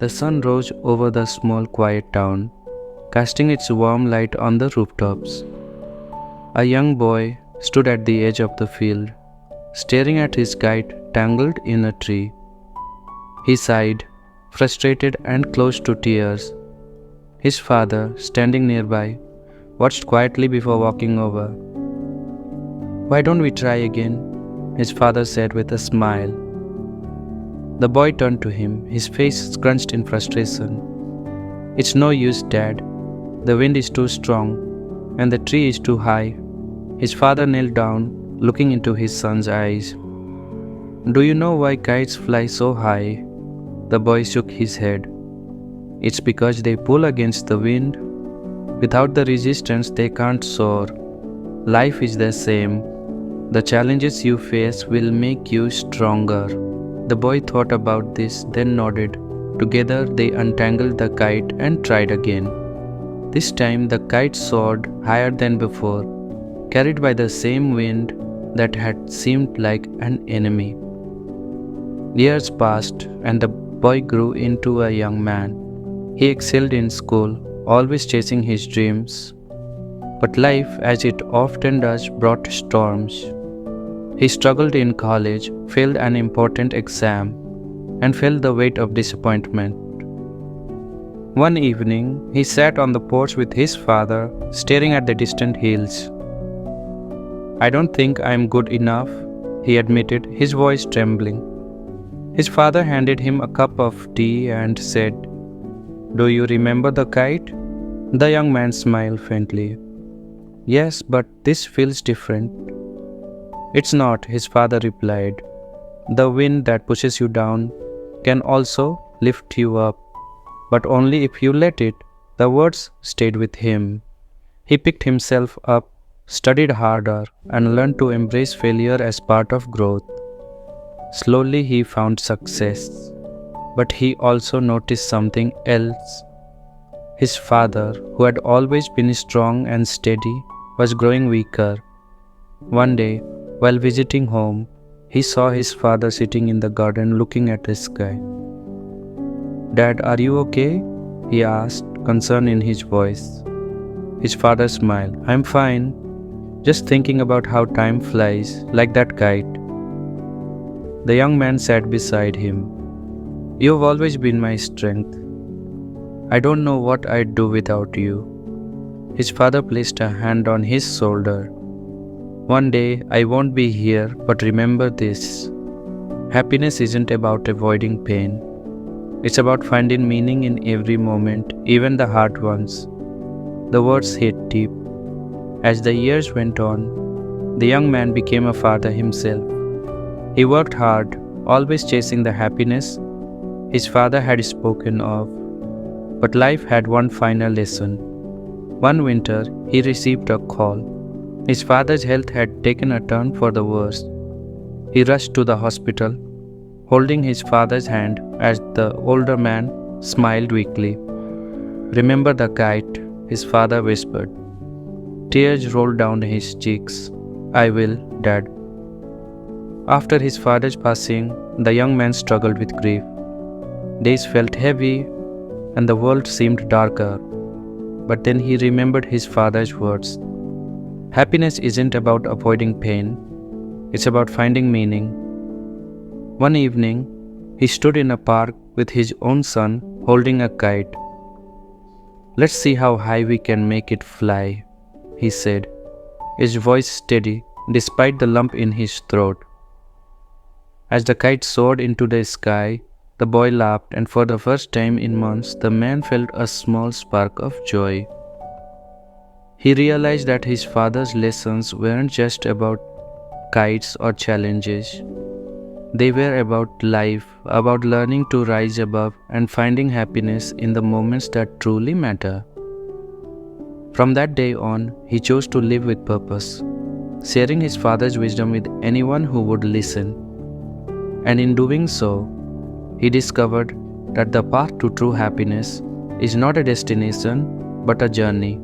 The sun rose over the small quiet town, casting its warm light on the rooftops. A young boy stood at the edge of the field, staring at his kite tangled in a tree. He sighed, frustrated and close to tears. His father, standing nearby, watched quietly before walking over. "Why don't we try again?" his father said with a smile. The boy turned to him, his face scrunched in frustration. "It's no use, Dad. The wind is too strong, and the tree is too high." His father knelt down, looking into his son's eyes. "Do you know why kites fly so high?" The boy shook his head. "It's because they pull against the wind. Without the resistance, they can't soar. Life is the same. The challenges you face will make you stronger." The boy thought about this, then nodded. Together, they untangled the kite and tried again. This time, the kite soared higher than before, carried by the same wind that had seemed like an enemy. Years passed, and the boy grew into a young man. He excelled in school, always chasing his dreams. But life, as it often does, brought storms. He struggled in college, failed an important exam, and felt the weight of disappointment. One evening, he sat on the porch with his father, staring at the distant hills. "I don't think I'm good enough," he admitted, his voice trembling. His father handed him a cup of tea and said, "Do you remember the kite?" The young man smiled faintly. "Yes, but this feels different." "It's not," his father replied. "The wind that pushes you down can also lift you up, but only if you let it." The words stayed with him. He picked himself up, studied harder, and learned to embrace failure as part of growth. Slowly he found success, but he also noticed something else. His father, who had always been strong and steady, was growing weaker. One day, while visiting home, he saw his father sitting in the garden looking at the sky. "Dad, are you okay?" he asked, concern in his voice. His father smiled. "I'm fine. Just thinking about how time flies, like that kite." The young man sat beside him. "You've always been my strength. I don't know what I'd do without you." His father placed a hand on his shoulder. "One day I won't be here, but remember this. Happiness isn't about avoiding pain. It's about finding meaning in every moment, even the hard ones." The words hit deep. As the years went on, the young man became a father himself. He worked hard, always chasing the happiness his father had spoken of. But life had one final lesson. One winter, he received a call. His father's health had taken a turn for the worse. He rushed to the hospital, holding his father's hand as the older man smiled weakly. "Remember the kite," his father whispered. Tears rolled down his cheeks. "I will, Dad." After his father's passing, the young man struggled with grief. Days felt heavy, and the world seemed darker. But then he remembered his father's words. Happiness isn't about avoiding pain, it's about finding meaning. One evening, he stood in a park with his own son holding a kite. "Let's see how high we can make it fly," he said, his voice steady despite the lump in his throat. As the kite soared into the sky, the boy laughed, and for the first time in months, the man felt a small spark of joy. He realized that his father's lessons weren't just about kites or challenges. They were about life, about learning to rise above and finding happiness in the moments that truly matter. From that day on, he chose to live with purpose, sharing his father's wisdom with anyone who would listen. And in doing so, he discovered that the path to true happiness is not a destination but a journey.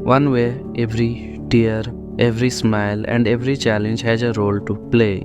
One where every tear, every smile, and every challenge has a role to play.